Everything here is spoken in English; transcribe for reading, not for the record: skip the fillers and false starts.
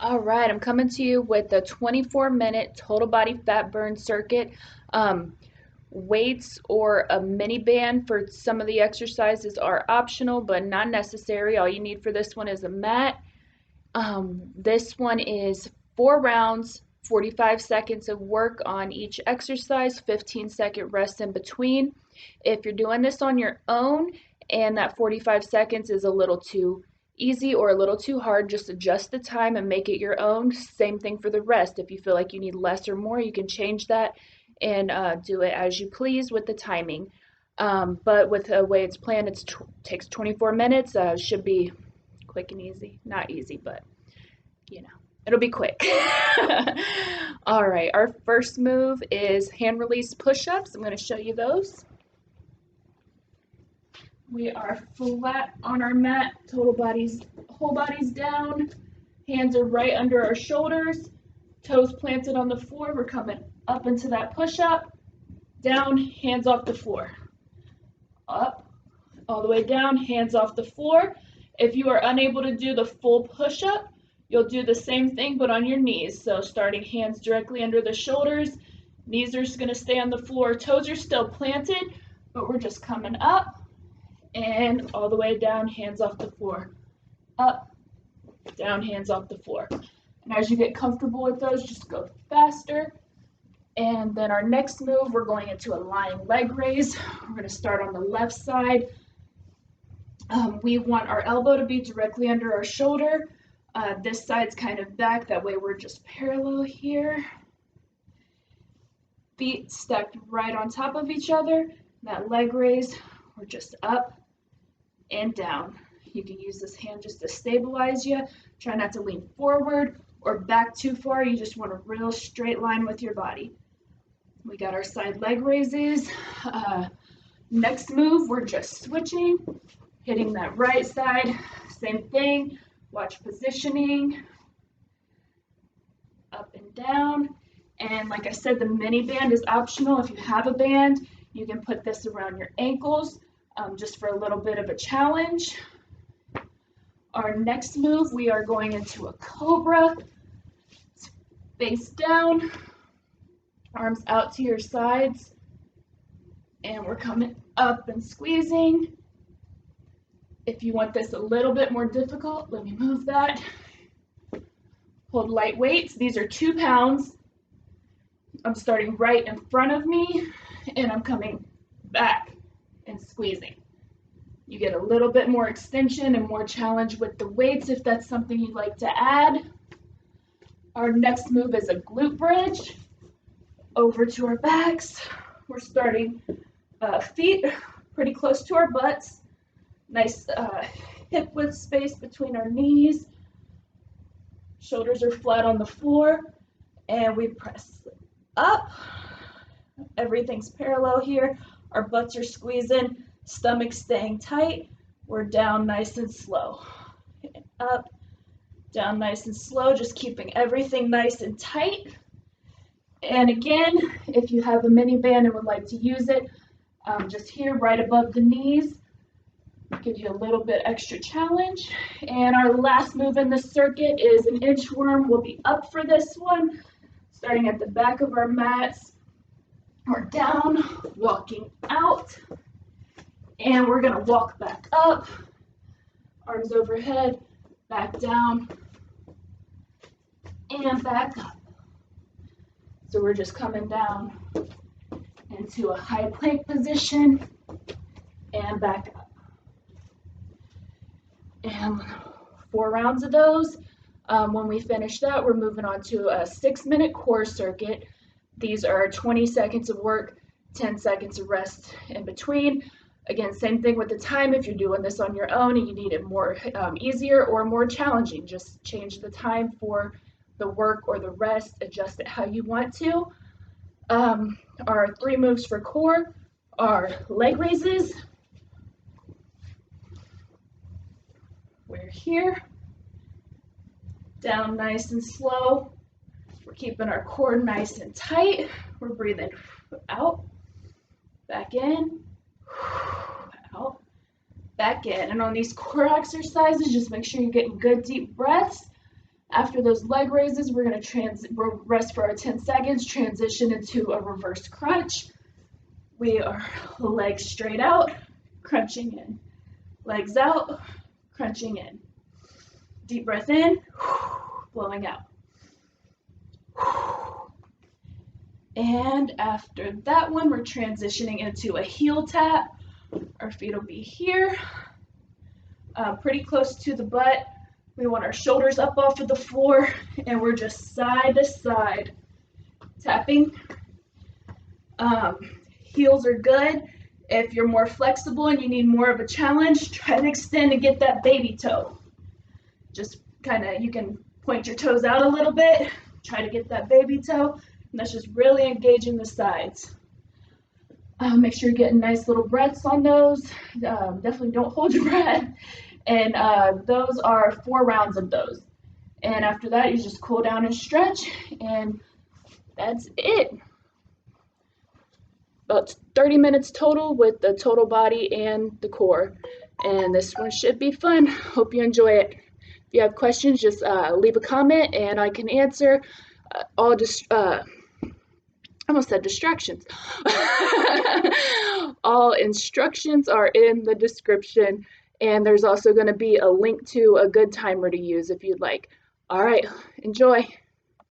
All right, I'm coming to you with the 24-minute total body fat burn circuit. Um, Weights or a mini band for some of the exercises are optional, but not necessary. All you need for this one is a mat. This one is 4 rounds, 45 seconds of work on each exercise, 15-second rest in between. If you're doing this on your own and that 45 seconds is a little too easy or a little too hard, just adjust the time and make it your own. Same thing for the rest. If you feel like you need less or more, you can change that and do it as you please with the timing. But with the way it's planned, it takes 24 minutes. Should be quick and easy. Not easy, but you know, it'll be quick. All right, our first move is hand release push-ups. I'm going to show you those. We are flat on our mat, whole bodies down. Hands are right under our shoulders, toes planted on the floor. We're coming up into that push-up, down, hands off the floor. Up, all the way down, hands off the floor. If you are unable to do the full push-up, you'll do the same thing but on your knees. So starting hands directly under the shoulders, knees are just going to stay on the floor, toes are still planted, but we're just coming up and all the way down, hands off the floor. Up, down, hands off the floor. And as you get comfortable with those, just go faster. And then our next move, we're going into a lying leg raise. We're going to start on the left side. We want our elbow to be directly under our shoulder. This side's kind of back, that way we're just parallel here. Feet stacked right on top of each other. That leg raise, we're just up and down. You can use this hand just to stabilize you. Try not to lean forward or back too far. You just want a real straight line with your body. We got our side leg raises. Next move, we're just switching, hitting that right side. Same thing. Watch positioning, up and down. And like I said, the mini band is optional. If you have a band, you can put this around your ankles just for a little bit of a challenge. Our next move, we are going into a Cobra. Face down, arms out to your sides, and we're coming up and squeezing. If you want this a little bit more difficult, let me move that. Hold light weights. These are 2 pounds. I'm starting right in front of me, and I'm coming back and squeezing. You get a little bit more extension and more challenge with the weights if that's something you'd like to add. Our next move is a glute bridge. Over to our backs. We're starting feet pretty close to our butts. Nice hip width space between our knees. Shoulders are flat on the floor. And we press up. Everything's parallel here. Our butts are squeezing. Stomach staying tight. We're down nice and slow. Up, down nice and slow. Just keeping everything nice and tight. And again, if you have a mini band and would like to use it, just here right above the knees, give you a little bit extra challenge. And our last move in the circuit is an inchworm. We'll be up for this one, starting at the back of our mats. We're down, walking out, and we're gonna walk back up, arms overhead, back down, and back up. So we're just coming down into a high plank position and back up. And 4 rounds of those. When we finish that, we're moving on to a 6-minute core circuit. These are 20 seconds of work, 10 seconds of rest in between. Again, same thing with the time. If you're doing this on your own and you need it more easier or more challenging, just change the time for the work or the rest, adjust it how you want to. Our 3 moves for core are leg raises. We're here, down nice and slow. We're keeping our core nice and tight. We're breathing out, back in, out, back in. And on these core exercises, just make sure you're getting good deep breaths After those leg raises, we're going to rest for our 10 seconds, transition into a reverse crunch. We are legs straight out, crunching in. Legs out, crunching in. Deep breath in, blowing out. And after that one, we're transitioning into a heel tap. Our feet will be here, pretty close to the butt. We want our shoulders up off of the floor, and we're just side to side tapping. Heels are good. If you're more flexible and you need more of a challenge, try to extend and get that baby toe. Just kind of, you can point your toes out a little bit, try to get that baby toe, and that's just really engaging the sides. Make sure you're getting nice little breaths on those. Definitely don't hold your breath. And those are 4 rounds of those. And after that, you just cool down and stretch, and that's it. About 30 minutes total with the total body and the core. And this one should be fun. Hope you enjoy it. If you have questions, just leave a comment and I can answer. I almost said distractions. All instructions are in the description, and there's also going to be a link to a good timer to use if you'd like. All right, enjoy.